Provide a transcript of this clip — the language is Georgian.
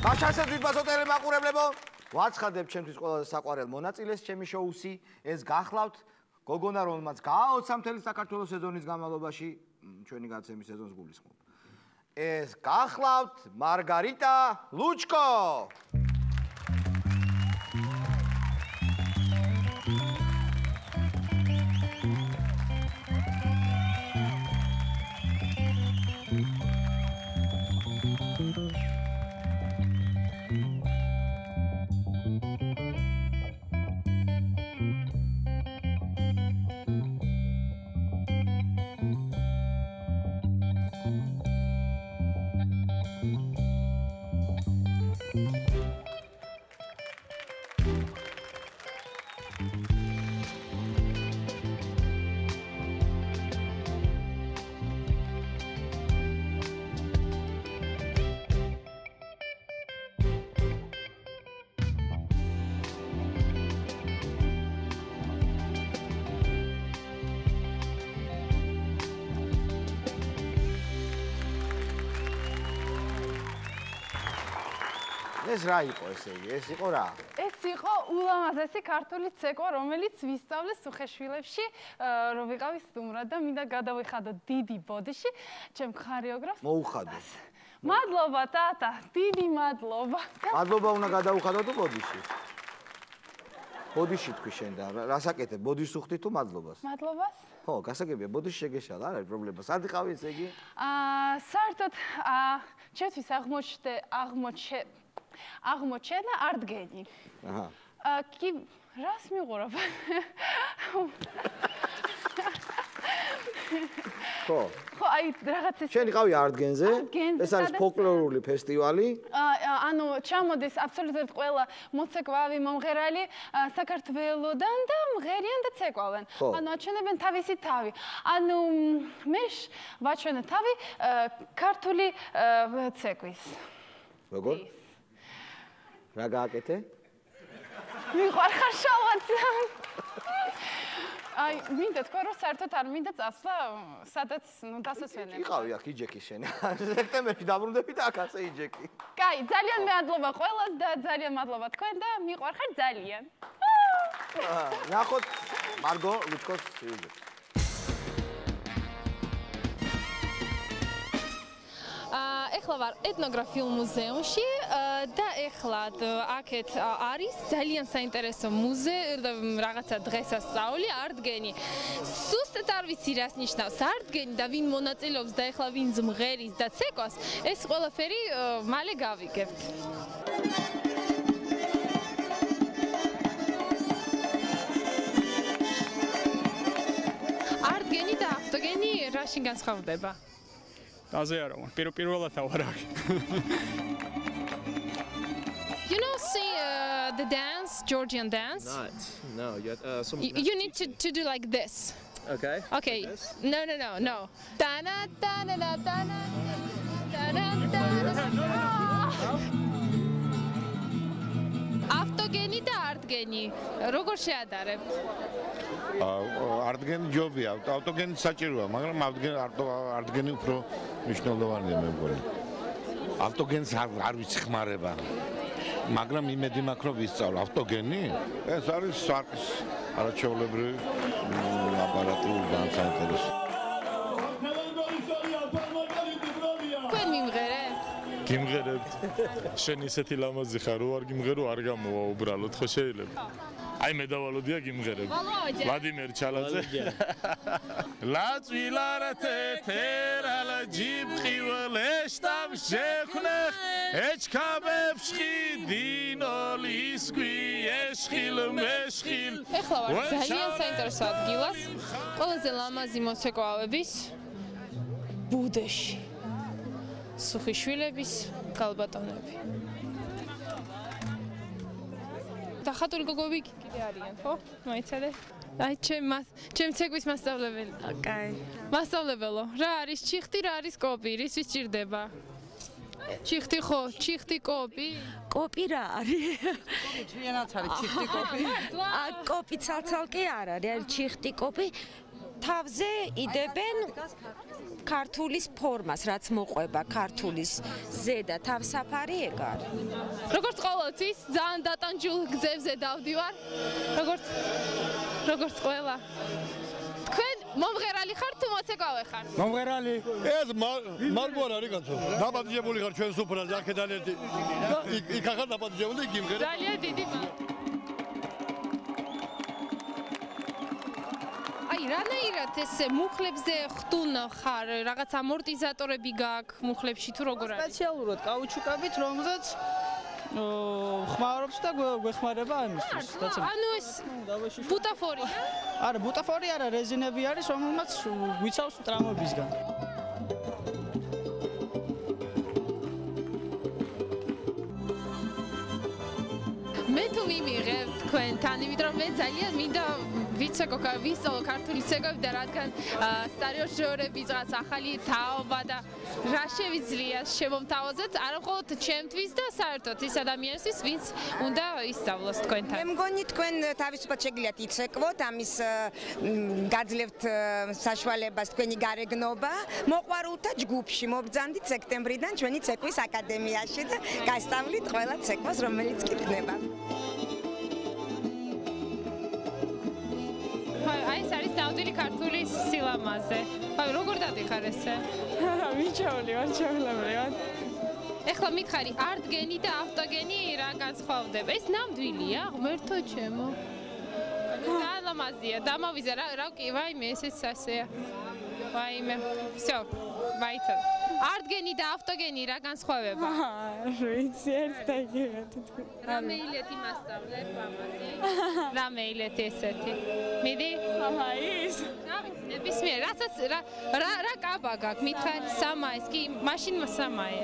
მაშასეთ ვიბაზო ტელემაყურებლებო, ვაცხადებ ჩემთვის ყველაზე საყვარელ მონაწილეს ჩემი შოუსი, ეს გახლავთ გოგონა, რომელმაც გააოცა მთელი საქართველოს სეზონის განმავლობაში, ჩვენი გაცემის სეზონს გულისხმობ. ეს გახლავთ მარგარიტა ლუჩკო. ეს რა იყო ესე იგი? ეს იყო რა? ეს იყო ულამაზესი ქართული ცეკვა, რომელიც ვისწავლეს უხეშვილებში, რომ ვიყავი სტუმრად და მინდა გადავიხადო დიდი ბოდიში, ჩემ ხარეოგრაფს. მოუხადო. მადლობა ტატა, დიდი მადლობა. მადლობა უნდა გადავუხადო თუ ბოდიში? ბოდიში თქვი შენ და რასაკეთებ? ბოდიშს უხდი თუ მადლობას? მადლობას? ხო, გასაგებია, ბოდიში შეგეშალა, არ არის პრობლემა. სად იყავი ესე იგი? საერთოდ ჩემთვის აღმოჩენა არტგენი. აჰა. კი, რას მიყურებ? ხო. ხო, აი რაღაც ეს შენ იყავი არტგენზე? ეს არის ფოლკლორული ფესტივალი. ანუ ჩამოდის აბსოლუტურად ყველა მოცეკვავი, მომღერალი საქართველოდან და მღერიან და ცეკვავენ. ანუ აჩვენებენ თავისი თავი. ანუ მე ვაჩვენე თავი ქართული ცეკვის. როგორ? რა გააკეთე? მიყვარხარ შალვაძე. აი, მინდა თქვა, რომ საერთოდ არ მინდა წასვლა, სადაც დასასვენებ. იყავი აქ იჯეკი შენ. სექტემბერში დაბრუნდები და აქ ასე იჯეკი. კაი, ძალიან მადლობა ყველას და ძალიან მადლობა თქვენ და მიყვარხარ ძალიან. ნახოთ მარგო ლუჩკოს სიუჟეტი. ეხლა ვარ ეთნოგრაფიულ მუზეუმში და ეხლა აქეთ არის ძალიან საინტერესო მუზეუმი და რაღაცა დღესასწაული არტგენი. სუსტად არ ვიცი რას ნიშნავს არტგენი და ვინ მონაწილეობს და ეხლა ვინ ზმღერის და ცეკვას, ეს ყველაფერი მალე გავიგებთ. არტგენი და ავტოგენი რაში განსხვავდება? Does it? Პირველად ავარ აქ. You know, see the dance, Georgian dance? No, you need to do like this. Okay. Okay. Like this? No. Dana, dana, dana, dana, ავტოგენი და არტგენი. როგორ შეადარებთ? არტგენი ჯობია, ავტოგენი საჭიროა, მაგრამ არტგენი უფრო მნიშვნელოვანია მე მგონი. ავტოგენს არ ვიცი ხმარება. მაგრამ იმედი მაქვს რომ ვისწავლო ავტოგენი. ეს არის სარკის არაჩვეულებრივი აპარატი ძალიან საინტერესო. თქვენ მიმღერეთ? გიმღერებთ. შენ ისეთი ლამაზი ხარ, რო არ გიმღერო არ გამოვა უბრალოდ, ხო შეიძლება? აი მე დავალოდია გიმღერებ. ვლადიმერ ჩალაძე. ლაწვილარა თეთერალა ჯიბყივლეშტამ შეხნეხ ეჩქაბებში დინოლისგვი ეშხილ მეშხილ. ეხლა ვარ ძალიან საინტერესო ადგილას. ყველაზე ლამაზი მოცეკვავების ბუდეში. სუხიშვილების გალბატონები. და ხატული გოგოები კიდე არიან, ხო? მოიცადე? აი ჩემ ცეკვის მასწავლებელი. კაი. მასწავლებელო, რა არის ჩიხტი, რა არის კოპი, რისთვის ჭირდება? ჩიხტი ხო, ჩიხტი კოპი? კოპი რა არის? კოპი ჩვენაც არის ჩიხტი კოპი. კოპი ცალცალკე არ არის, არის ჩიხტი კოპი. თავზე იდებენ ქართულის ფორმას, რაც მოყვება ქართულის ზედა თავსაფარი ეგ არის. როგორც ყოველთვის, ძალიან დატანჯულ გზებზე დავდივარ. როგორც ყველა. თქვენ მომღერალი ხართ თუ მოცეკვავე ხართ? მომღერალი. ეს მარგო არ არის კაცო. დაპატიჟებული ხარ ჩვენ სუფრაზე, აქედან ერთი. იქ ახლა დაპატიჟებული იქ იმღერა. ძალიან დიდი აი, რანაირად ესე მუხლებზე ხტუნ ხარ, რაღაც ამორტიზატორები გაქვს მუხლებში თუ როგორ არის? სპეციალურად კაუჩუკებით, რომელზეც ხმარობს და გვეხმარება ამისთვის. ანუ ეს ბუტაფორია? არა, ბუტაფორი არა, რეზინები არის, რომელმაც გვიცავს ტრამვებისგან. მე თუ მიმიღებ თქვენთან, იმიტომ რომ მე ძალიან მინდა ვისწავლო ქართული ცეკვები და რადგან სტარიოჟორების რაღაც ახალი თაობა და რა შევიძლია შემომთავაზოთ, არა მხოლოდ ჩემთვის და საერთოდ ის ადამიანისთვის, ვინც უნდა ისწავლოს თქვენთან. მე მგონი თქვენ თავისუფლად შეგიძლიათ იცეკვოთ, ამის გაძლევთ საშუალებას თქვენი გარეგნობა. მოყვარულთა ჯგუფში მობრძანდით სექტემბრიდან ჩვენი ცეკვის აკადემიაში და გასწავლით ყველა ცეკვას, რომელიც გიქნება. აი ეს არის ნამდვილი ქართული სილამაზე. აი როგორ დადიხარ ესე? მიჩეული ვარ, ჩავლაბრივად. ეხლა მითხარი, არტგენი და ავტოგენი რა განსხვავდება? ეს ნამდვილია, ღმერთო ჩემო. ძალიან ლამაზია, დამავიზა რა კი, ვაიმე, ესეც ასეა. ვაიმე. всё, ვაიცო. არტგენი და ავტოგენი რა განსხვავება? ვიცი, ერთ და იგივე თვითონ. რა მეილეთი მასწავლებ ამაზე? რა მეილეთი ესეთი? მიდი? ის. რა ვიცი, ნებისმიერ, რასაც რა კაბა გაქვს, მითხარ, სამაეს, კი, მაშინ სამაე.